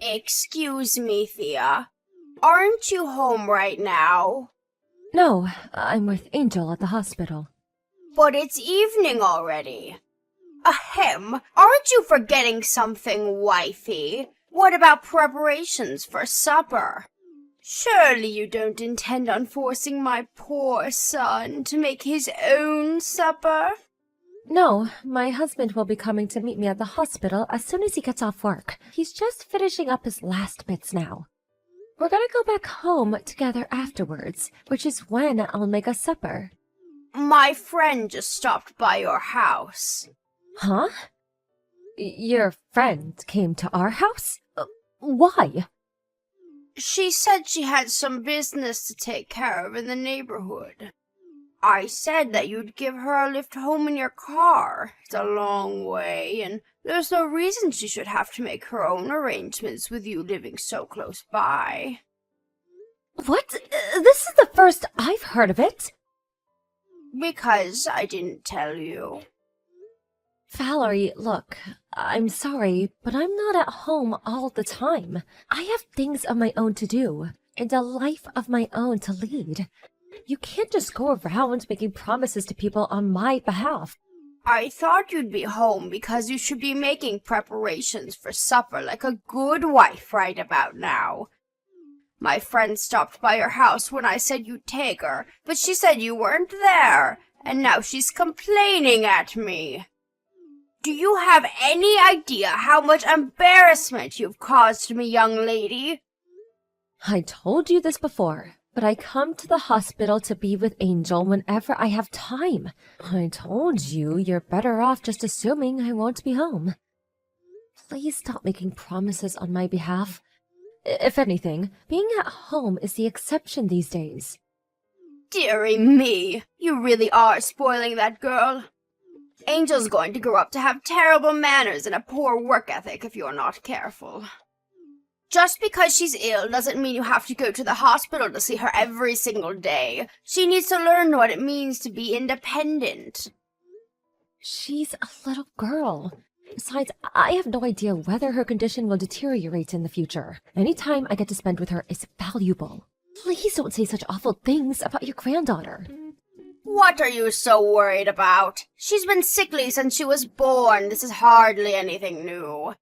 Excuse me, Thea. Aren't you home right now? No, I'm with Angel at the hospital. But it's evening already. Ahem, aren't you forgetting something, wifey? What about preparations for supper? Surely you don't intend on forcing my poor son to make his own supper? No, my husband will be coming to meet me at the hospital as soon as he gets off work. He's just finishing up his last bits now. We're gonna go back home together afterwards, which is when I'll make us supper. My friend just stopped by your house. Huh? Your friend came to our house? Why? She said she had some business to take care of in the neighborhood. I said that you'd give her a lift home in your car. It's a long way, and there's no reason she should have to make her own arrangements with you living so close by. What? This is the first I've heard of it. Because I didn't tell you. Valerie, look, I'm sorry, but I'm not at home all the time. I have things of my own to do, and a life of my own to lead. You can't just go around making promises to people on my behalf. I thought you'd be home because you should be making preparations for supper like a good wife right about now. My friend stopped by your house when I said you'd take her, but she said you weren't there, and now she's complaining at me. Do you have any idea how much embarrassment you've caused me, young lady? I told you this before, but I come to the hospital to be with Angel whenever I have time. I told you you're better off just assuming I won't be home. Please stop making promises on my behalf. If anything, being at home is the exception these days. Dearie me, you really are spoiling that girl. Angel's going to grow up to have terrible manners and a poor work ethic if you're not careful. Just because she's ill doesn't mean you have to go to the hospital to see her every single day. She needs to learn what it means to be independent. She's a little girl. Besides, I have no idea whether her condition will deteriorate in the future. Any time I get to spend with her is valuable. Please don't say such awful things about your granddaughter. What are you so worried about? She's been sickly since she was born. This is hardly anything new.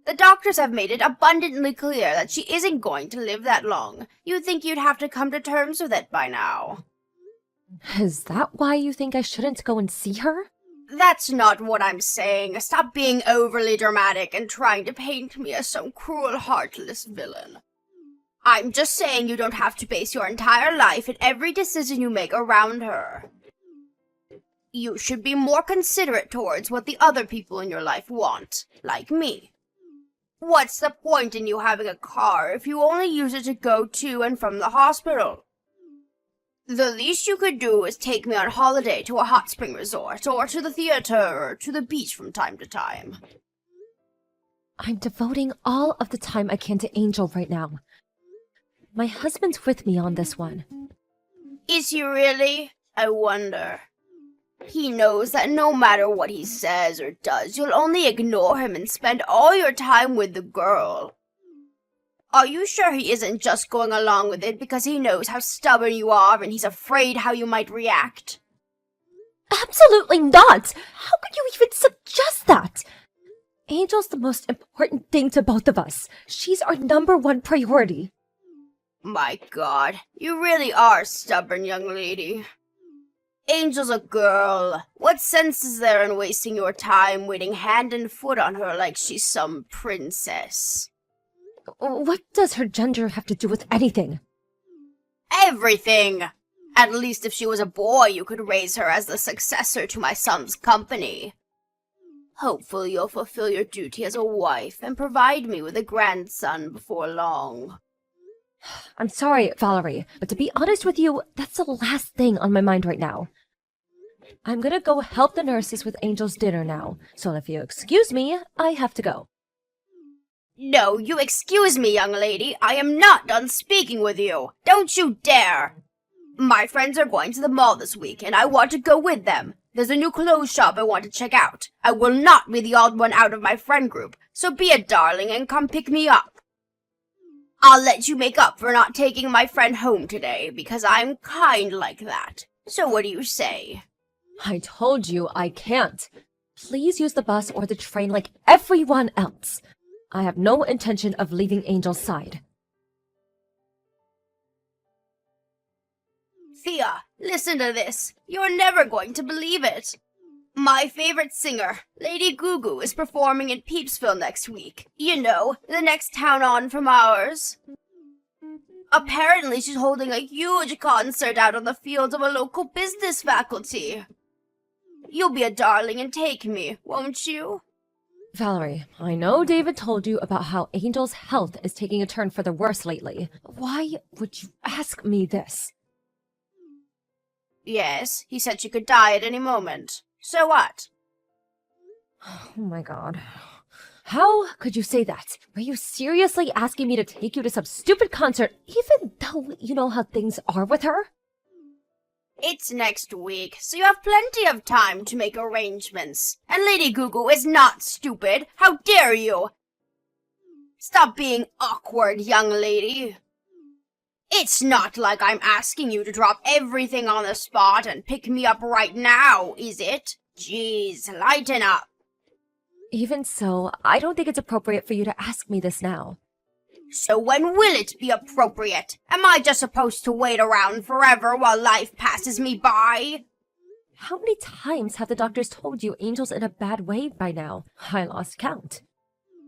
The doctors have made it abundantly clear that she isn't going to live that long. You'd think you'd have to come to terms with it by now. Is that why you think I shouldn't go and see her? That's not what I'm saying. Stop being overly dramatic and trying to paint me as some cruel, heartless villain. I'm just saying you don't have to base your entire life and every decision you make around her. You should be more considerate towards what the other people in your life want, like me. What's the point in you having a car if you only use it to go to and from the hospital? The least you could do is take me on holiday to a hot spring resort, or to the theater, or to the beach from time to time. I'm devoting all of the time I can to Angel right now. My husband's with me on this one. Is he really? I wonder. He knows that no matter what he says or does, you'll only ignore him and spend all your time with the girl. Are you sure he isn't just going along with it because he knows how stubborn you are and he's afraid how you might react? Absolutely not! How could you even suggest that? Angel's the most important thing to both of us. She's our #1 priority. My God, you really are stubborn, young lady. Angel's a girl. What sense is there in wasting your time waiting hand and foot on her like she's some princess? What does her gender have to do with anything? Everything! At least if she was a boy, you could raise her as the successor to my son's company. Hopefully you'll fulfill your duty as a wife and provide me with a grandson before long. I'm sorry, Valerie, but to be honest with you, that's the last thing on my mind right now. I'm gonna go help the nurses with Angel's dinner now, so if you excuse me, I have to go. No, you excuse me, young lady. I am not done speaking with you. Don't you dare! My friends are going to the mall this week, and I want to go with them. There's a new clothes shop I want to check out. I will not be the odd one out of my friend group, so be a darling and come pick me up. I'll let you make up for not taking my friend home today, because I'm kind like that. So what do you say? I told you I can't. Please use the bus or the train like everyone else. I have no intention of leaving Angel's side. Thea, listen to this. You're never going to believe it. My favorite singer, Lady Gugu, is performing in Peepsville next week. You know, the next town on from ours. Apparently, she's holding a huge concert out on the field of a local business faculty. You'll be a darling and take me, won't you? Valerie, I know David told you about how Angel's health is taking a turn for the worse lately. Why would you ask me this? Yes, he said she could die at any moment. So what? Oh my god. How could you say that? Were you seriously asking me to take you to some stupid concert, even though you know how things are with her? It's next week, so you have plenty of time to make arrangements. And Lady Gugu is not stupid. How dare you? Stop being awkward, young lady. It's not like I'm asking you to drop everything on the spot and pick me up right now, is it? Jeez, lighten up. Even so, I don't think it's appropriate for you to ask me this now. So when will it be appropriate? Am I just supposed to wait around forever while life passes me by? How many times have the doctors told you Angel's in a bad way by now? I lost count.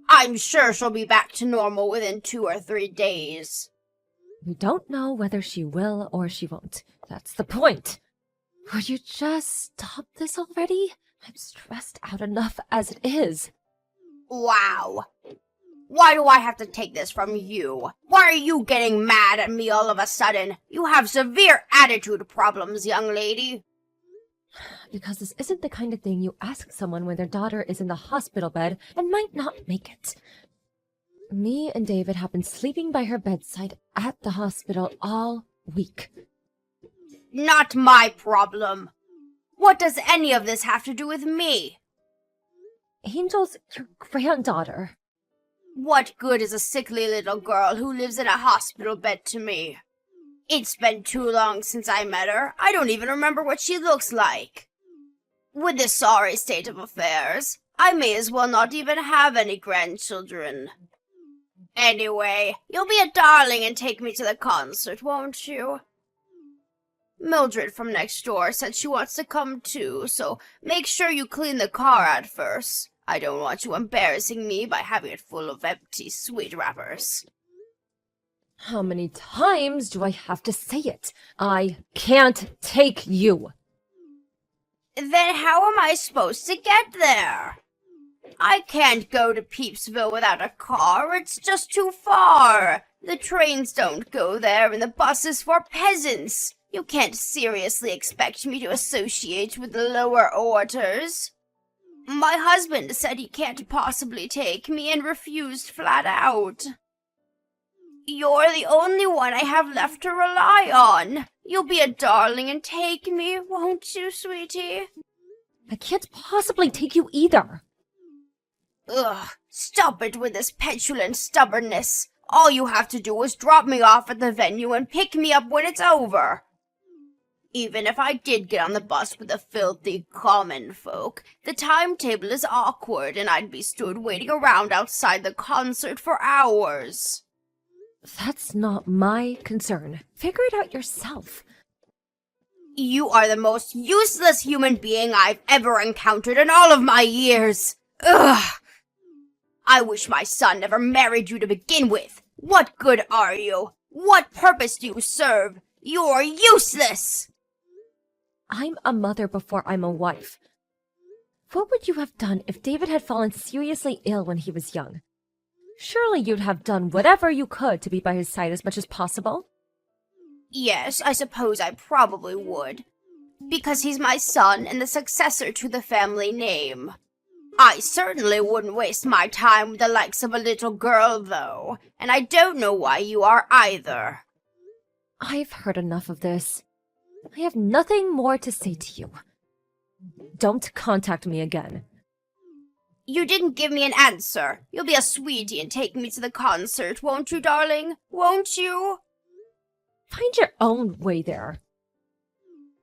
I'm sure she'll be back to normal within 2 or 3 days. We don't know whether she will or she won't. That's the point. Would you just stop this already? I'm stressed out enough as it is. Wow. Why do I have to take this from you? Why are you getting mad at me all of a sudden? You have severe attitude problems, young lady. Because this isn't the kind of thing you ask someone when their daughter is in the hospital bed and might not make it. Me and David have been sleeping by her bedside at the hospital all week. Not my problem. What does any of this have to do with me? Angel's your granddaughter. What good is a sickly little girl who lives in a hospital bed to me? It's been too long since I met her. I don't even remember what she looks like. With this sorry state of affairs, I may as well not even have any grandchildren. Anyway, you'll be a darling and take me to the concert, won't you? Mildred from next door said she wants to come too, so make sure you clean the car out first. I don't want you embarrassing me by having it full of empty sweet wrappers. How many times do I have to say it? I can't take you. Then how am I supposed to get there? I can't go to Peepsville without a car. It's just too far. The trains don't go there and the bus is for peasants. You can't seriously expect me to associate with the lower orders. My husband said he can't possibly take me and refused flat out. You're the only one I have left to rely on. You'll be a darling and take me, won't you, sweetie? I can't possibly take you either. Ugh, stop it with this petulant stubbornness. All you have to do is drop me off at the venue and pick me up when it's over. Even if I did get on the bus with the filthy common folk, the timetable is awkward and I'd be stood waiting around outside the concert for hours. That's not my concern. Figure it out yourself. You are the most useless human being I've ever encountered in all of my years. Ugh! I wish my son never married you to begin with. What good are you? What purpose do you serve? You're useless! I'm a mother before I'm a wife. What would you have done if David had fallen seriously ill when he was young? Surely you'd have done whatever you could to be by his side as much as possible. Yes, I suppose I probably would. Because he's my son and the successor to the family name. I certainly wouldn't waste my time with the likes of a little girl, though, and I don't know why you are either. I've heard enough of this. I have nothing more to say to you. Don't contact me again. You didn't give me an answer. You'll be a sweetie and take me to the concert, won't you, darling? Won't you? Find your own way there.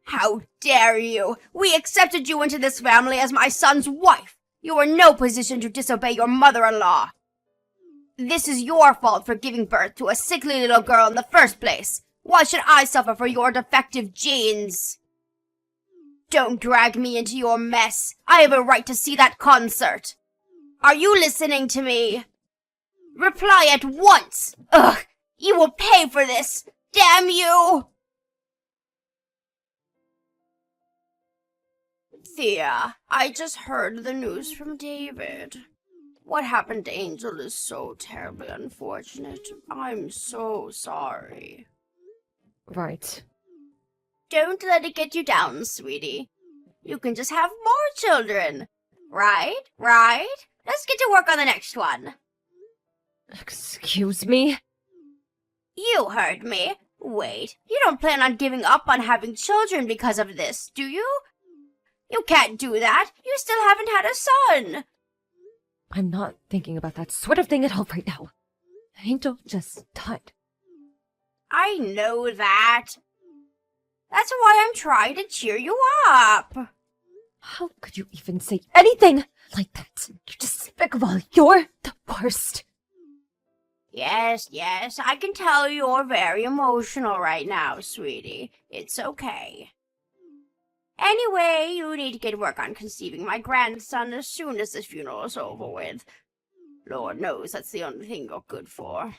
How dare you! We accepted you into this family as my son's wife. You were in no position to disobey your mother-in-law. This is your fault for giving birth to a sickly little girl in the first place. Why should I suffer for your defective genes? Don't drag me into your mess. I have a right to see that concert. Are you listening to me? Reply at once! Ugh! You will pay for this! Damn you! Thea, I just heard the news from David. What happened to Angel is so terribly unfortunate. I'm so sorry. Right. Don't let it get you down, sweetie. You can just have more children. Right? Let's get to work on the next one. Excuse me? You heard me. Wait, you don't plan on giving up on having children because of this, do you? You can't do that. You still haven't had a son. I'm not thinking about that sort of thing at all right now. Angel just died. I know that. That's why I'm trying to cheer you up. How could you even say anything like that? You're despicable. You're the worst. Yes, I can tell you're very emotional right now, sweetie. It's okay. Anyway, you need to get work on conceiving my grandson as soon as this funeral is over with. Lord knows that's the only thing you're good for.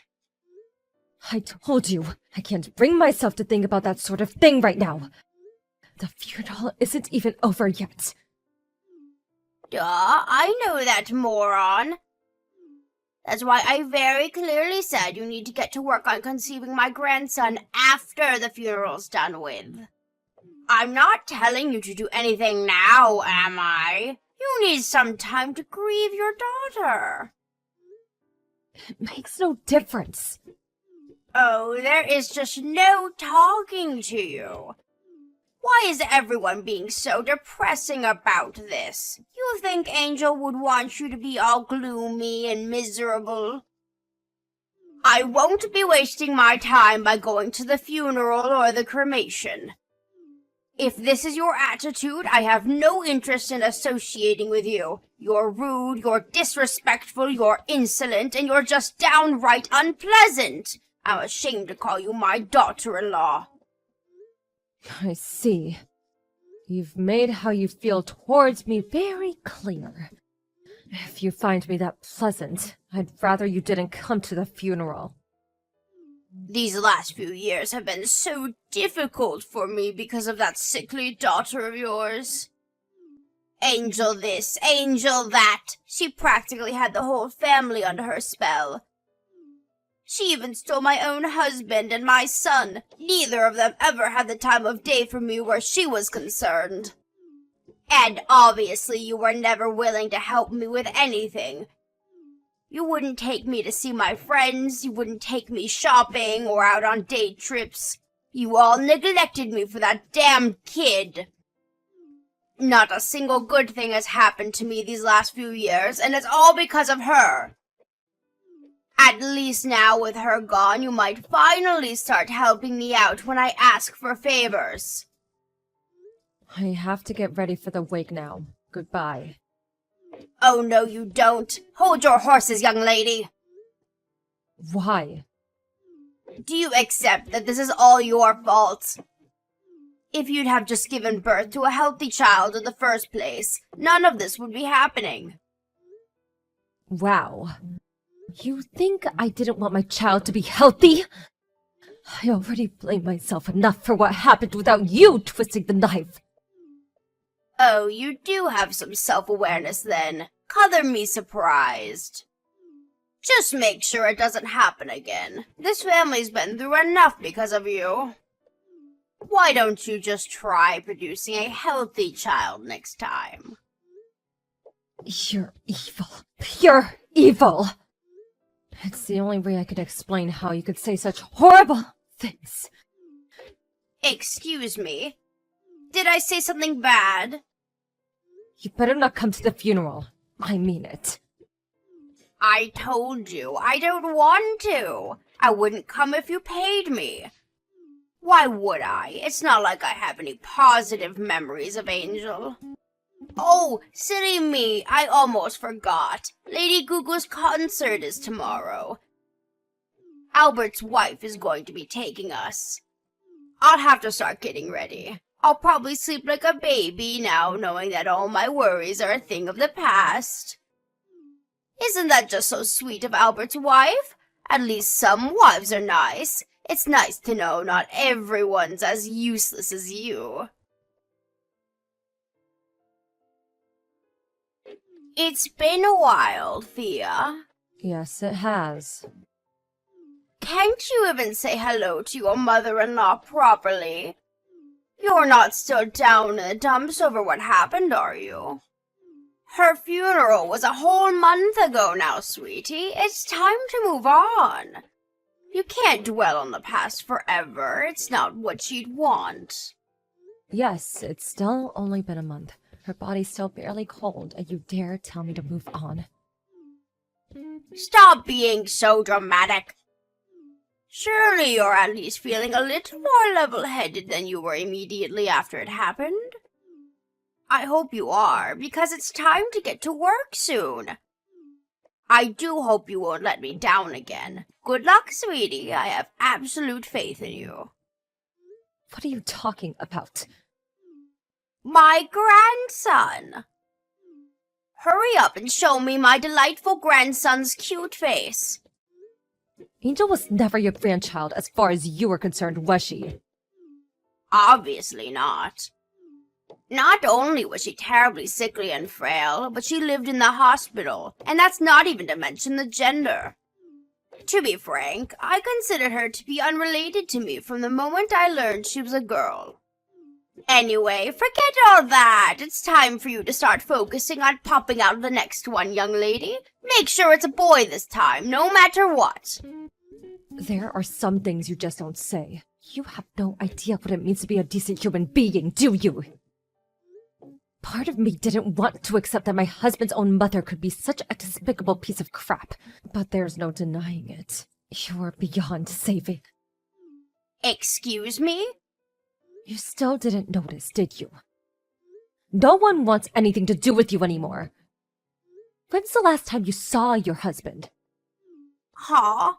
I told you, I can't bring myself to think about that sort of thing right now. The funeral isn't even over yet. Duh, I know that, moron. That's why I very clearly said you need to get to work on conceiving my grandson after the funeral's done with. I'm not telling you to do anything now, am I? You need some time to grieve your daughter. It makes no difference. Oh, there is just no talking to you. Why is everyone being so depressing about this? You think Angel would want you to be all gloomy and miserable? I won't be wasting my time by going to the funeral or the cremation. If this is your attitude, I have no interest in associating with you. You're rude, you're disrespectful, you're insolent, and you're just downright unpleasant. I'm ashamed to call you my daughter-in-law. I see. You've made how you feel towards me very clear. If you find me that pleasant, I'd rather you didn't come to the funeral. These last few years have been so difficult for me because of that sickly daughter of yours. Angel this, Angel that. She practically had the whole family under her spell. She even stole my own husband and my son. Neither of them ever had the time of day for me where she was concerned. And obviously you were never willing to help me with anything. You wouldn't take me to see my friends, you wouldn't take me shopping or out on day trips. You all neglected me for that damn kid. Not a single good thing has happened to me these last few years, and it's all because of her. At least now with her gone, you might finally start helping me out when I ask for favors. I have to get ready for the wake now. Goodbye. Oh, no, you don't. Hold your horses, young lady. Why? Do you accept that this is all your fault? If you'd have just given birth to a healthy child in the first place, none of this would be happening. Wow. You think I didn't want my child to be healthy? I already blame myself enough for what happened without you twisting the knife. Oh, you do have some self-awareness then. Color me surprised. Just make sure it doesn't happen again. This family's been through enough because of you. Why don't you just try producing a healthy child next time? You're evil. Pure evil. It's the only way I could explain how you could say such horrible things. Excuse me? Did I say something bad? You better not come to the funeral. I mean it. I told you, I don't want to. I wouldn't come if you paid me. Why would I? It's not like I have any positive memories of Angel. Oh, silly me, I almost forgot. Lady Gugu's concert is tomorrow. Albert's wife is going to be taking us. I'll have to start getting ready. I'll probably sleep like a baby now, knowing that all my worries are a thing of the past. Isn't that just so sweet of Albert's wife? At least some wives are nice. It's nice to know not everyone's as useless as you. It's been a while, Thea. Yes, it has. Can't you even say hello to your mother-in-law properly? You're not still down in the dumps over what happened, are you? Her funeral was a whole month ago now, sweetie. It's time to move on. You can't dwell on the past forever. It's not what she'd want. Yes, it's still only been a month. Her body's still barely cold, and you dare tell me to move on? Stop being so dramatic. Surely you're at least feeling a little more level-headed than you were immediately after it happened. I hope you are, because it's time to get to work soon. I do hope you won't let me down again. Good luck, sweetie. I have absolute faith in you. What are you talking about? My grandson. Hurry up and show me my delightful grandson's cute face. Angel was never your grandchild as far as you were concerned, was she? Obviously not. Not only was she terribly sickly and frail, but she lived in the hospital, and that's not even to mention the gender. To be frank, I considered her to be unrelated to me from the moment I learned she was a girl. Anyway, forget all that. It's time for you to start focusing on popping out the next one, young lady. Make sure it's a boy this time, no matter what. There are some things you just don't say. You have no idea what it means to be a decent human being, do you? Part of me didn't want to accept that my husband's own mother could be such a despicable piece of crap, but there's no denying it. You're beyond saving. Excuse me? You still didn't notice, did you? No one wants anything to do with you anymore. When's the last time you saw your husband? Huh?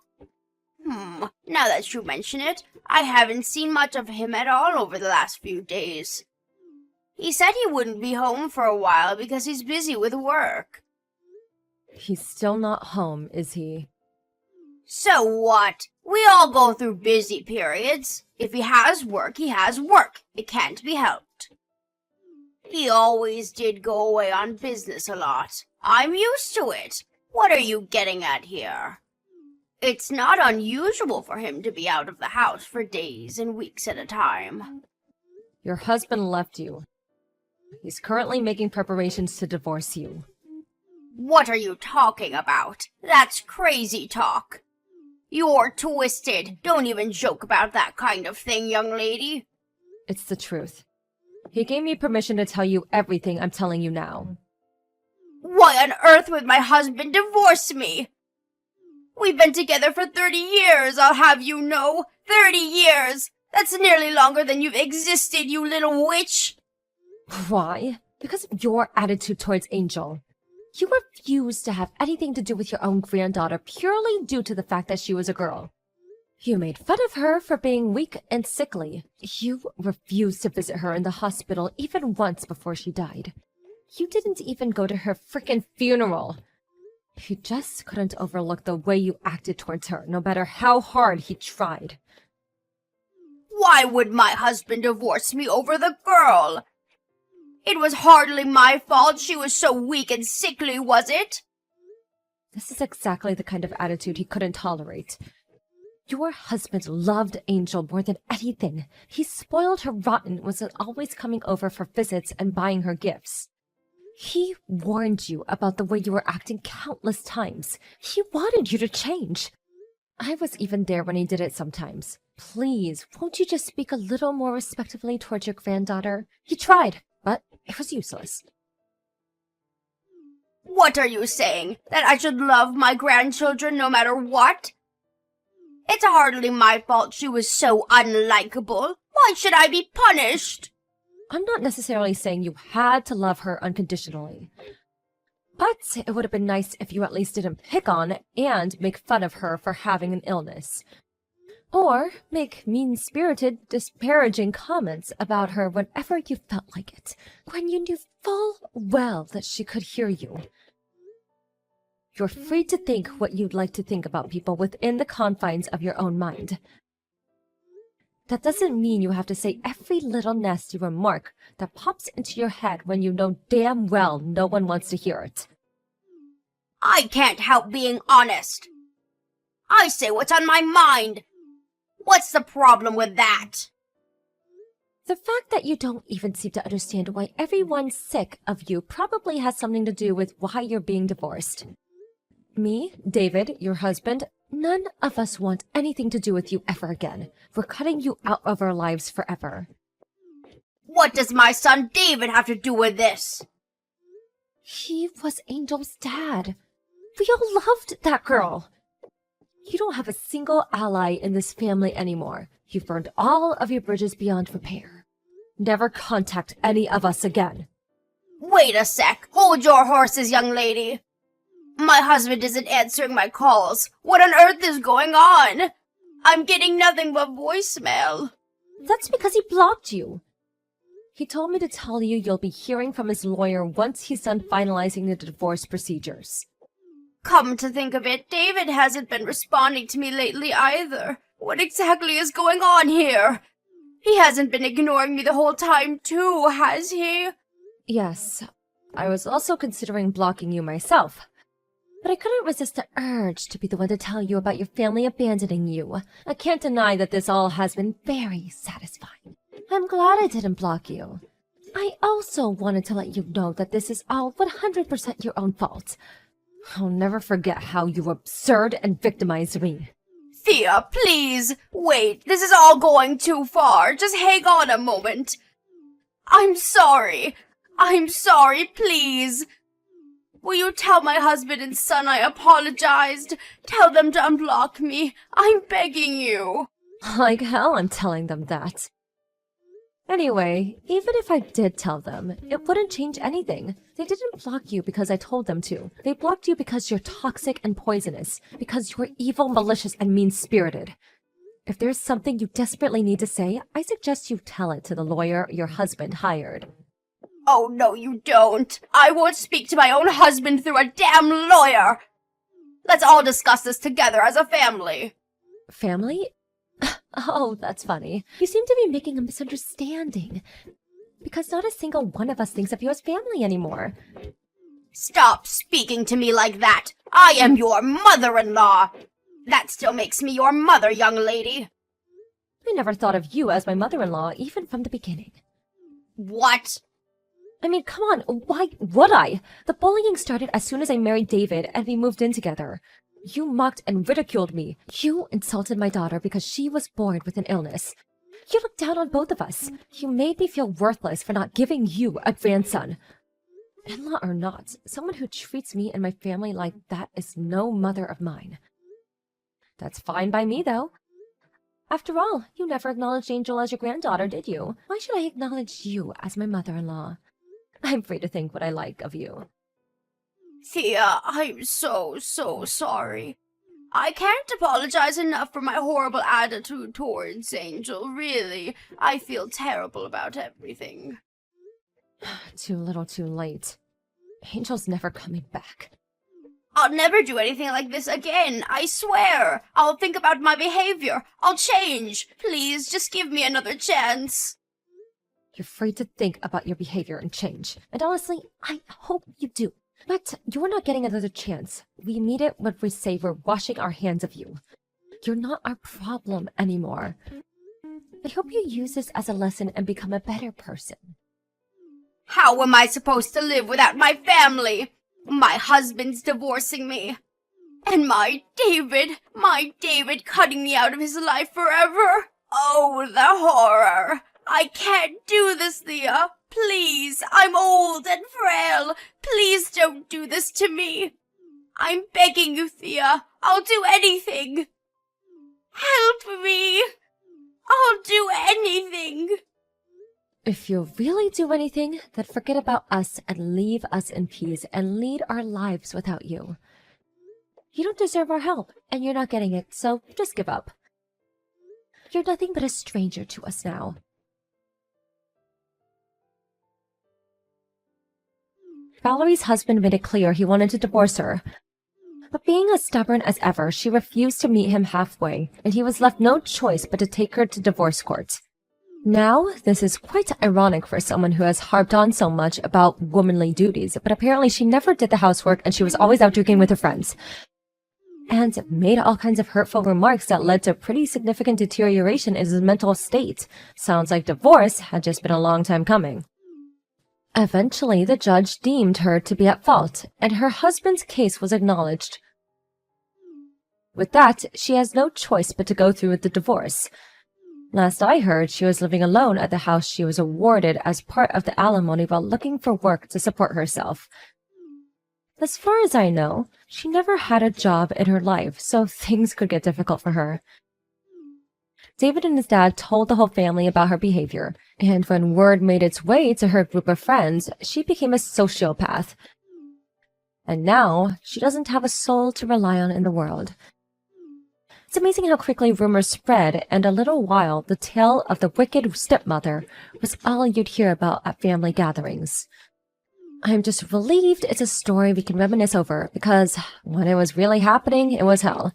Now that you mention it, I haven't seen much of him at all over the last few days. He said he wouldn't be home for a while because he's busy with work. He's still not home, is he? So what? We all go through busy periods. If he has work, he has work. It can't be helped. He always did go away on business a lot. I'm used to it. What are you getting at here? It's not unusual for him to be out of the house for days and weeks at a time. Your husband left you. He's currently making preparations to divorce you. What are you talking about? That's crazy talk. You're twisted. Don't even joke about that kind of thing, young lady. It's the truth. He gave me permission to tell you everything I'm telling you now. Why on earth would my husband divorce me? We've been together for 30 years, I'll have you know. 30 years! That's nearly longer than you've existed, you little witch! Why? Because of your attitude towards Angel. You refused to have anything to do with your own granddaughter purely due to the fact that she was a girl. You made fun of her for being weak and sickly. You refused to visit her in the hospital even once before she died. You didn't even go to her frickin' funeral. You just couldn't overlook the way you acted towards her, no matter how hard he tried. Why would my husband divorce me over the girl? It was hardly my fault she was so weak and sickly, was it? This is exactly the kind of attitude he couldn't tolerate. Your husband loved Angel more than anything. He spoiled her rotten, was always coming over for visits and buying her gifts. He warned you about the way you were acting countless times. He wanted you to change. I was even there when he did it sometimes. Please, won't you just speak a little more respectfully towards your granddaughter? He tried, but it was useless. What are you saying? That I should love my grandchildren no matter what? It's hardly my fault she was so unlikable. Why should I be punished? I'm not necessarily saying you had to love her unconditionally. But it would have been nice if you at least didn't pick on and make fun of her for having an illness. Or make mean-spirited, disparaging comments about her whenever you felt like it, when you knew full well that she could hear you. You're free to think what you'd like to think about people within the confines of your own mind. That doesn't mean you have to say every little nasty remark that pops into your head when you know damn well no one wants to hear it. I can't help being honest. I say what's on my mind. What's the problem with that? The fact that you don't even seem to understand why everyone's sick of you probably has something to do with why you're being divorced. Me, David, your husband, none of us want anything to do with you ever again. We're cutting you out of our lives forever. What does my son David have to do with this? He was Angel's dad. We all loved that girl. You don't have a single ally in this family anymore. You've burned all of your bridges beyond repair. Never contact any of us again. Wait a sec. Hold your horses, young lady. My husband isn't answering my calls. What on earth is going on? I'm getting nothing but voicemail. That's because he blocked you. He told me to tell you you'll be hearing from his lawyer once he's done finalizing the divorce procedures. Come to think of it, David hasn't been responding to me lately either. What exactly is going on here? He hasn't been ignoring me the whole time too, has he? Yes, I was also considering blocking you myself. But I couldn't resist the urge to be the one to tell you about your family abandoning you. I can't deny that this all has been very satisfying. I'm glad I didn't block you. I also wanted to let you know that this is all 100% your own fault. I'll never forget how you were absurd and victimized me. Thea, please! Wait, this is all going too far. Just hang on a moment. I'm sorry. I'm sorry, please. Will you tell my husband and son I apologized? Tell them to unblock me. I'm begging you. Like hell I'm telling them that. Anyway, even if I did tell them, it wouldn't change anything. They didn't block you because I told them to. They blocked you because you're toxic and poisonous, because you're evil, malicious, and mean-spirited. If there's something you desperately need to say, I suggest you tell it to the lawyer your husband hired. Oh, no, you don't. I won't speak to my own husband through a damn lawyer. Let's all discuss this together as a family. Family? Oh, that's funny. You seem to be making a misunderstanding. Because not a single one of us thinks of you as family anymore. Stop speaking to me like that. I am your mother-in-law. That still makes me your mother, young lady. I never thought of you as my mother-in-law, even from the beginning. What? I mean, come on, why would I? The bullying started as soon as I married David and we moved in together. You mocked and ridiculed me. You insulted my daughter because she was born with an illness. You looked down on both of us. You made me feel worthless for not giving you a grandson. In-law or not, someone who treats me and my family like that is no mother of mine. That's fine by me, though. After all, you never acknowledged Angel as your granddaughter, did you? Why should I acknowledge you as my mother-in-law? I'm free to think what I like of you. Thea, I'm so sorry. I can't apologize enough for my horrible attitude towards Angel, really. I feel terrible about everything. Too little too late. Angel's never coming back. I'll never do anything like this again, I swear. I'll think about my behavior. I'll change. Please, just give me another chance. You're free to think about your behavior and change. And honestly, I hope you do. But you're not getting another chance. We mean it when we say we're washing our hands of you. You're not our problem anymore. I hope you use this as a lesson and become a better person. How am I supposed to live without my family? My husband's divorcing me. And my David cutting me out of his life forever. Oh, the horror. I can't do this, Thea. Please, I'm old and frail. Please don't do this to me. I'm begging you, Thea. I'll do anything. Help me. I'll do anything. If you'll really do anything, then forget about us and leave us in peace and lead our lives without you. You don't deserve our help, and you're not getting it, so just give up. You're nothing but a stranger to us now. Valerie's husband made it clear he wanted to divorce her. But being as stubborn as ever, she refused to meet him halfway, and he was left no choice but to take her to divorce court. Now, this is quite ironic for someone who has harped on so much about womanly duties, but apparently she never did the housework and she was always out drinking with her friends. And made all kinds of hurtful remarks that led to pretty significant deterioration in his mental state. Sounds like divorce had just been a long time coming. Eventually, the judge deemed her to be at fault, and her husband's case was acknowledged. With that, she has no choice but to go through with the divorce. Last I heard, she was living alone at the house she was awarded as part of the alimony while looking for work to support herself. As far as I know, she never had a job in her life, so things could get difficult for her. David and his dad told the whole family about her behavior, and when word made its way to her group of friends, she became a sociopath. And now, she doesn't have a soul to rely on in the world. It's amazing how quickly rumors spread, and a little while, the tale of the wicked stepmother was all you'd hear about at family gatherings. I'm just relieved it's a story we can reminisce over, because when it was really happening, it was hell.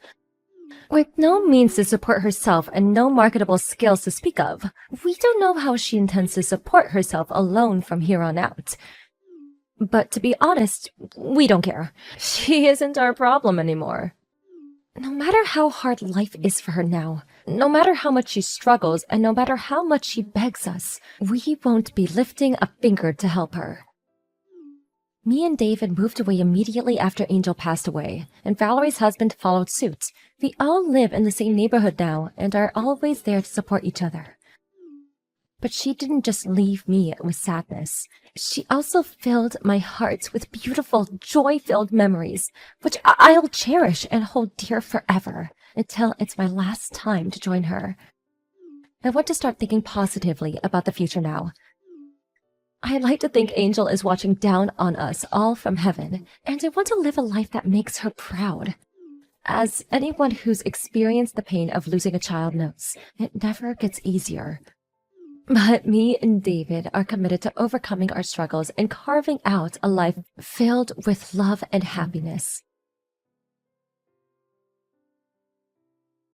With no means to support herself and no marketable skills to speak of, we don't know how she intends to support herself alone from here on out. But to be honest, we don't care. She isn't our problem anymore. No matter how hard life is for her now, no matter how much she struggles, and no matter how much she begs us, we won't be lifting a finger to help her. Me and David moved away immediately after Angel passed away, and Valerie's husband followed suit. We all live in the same neighborhood now and are always there to support each other. But she didn't just leave me with sadness. She also filled my heart with beautiful, joy-filled memories, which I'll cherish and hold dear forever until it's my last time to join her. I want to start thinking positively about the future now. I like to think Angel is watching down on us all from heaven, and I want to live a life that makes her proud. As anyone who's experienced the pain of losing a child knows, it never gets easier. But me and David are committed to overcoming our struggles and carving out a life filled with love and happiness.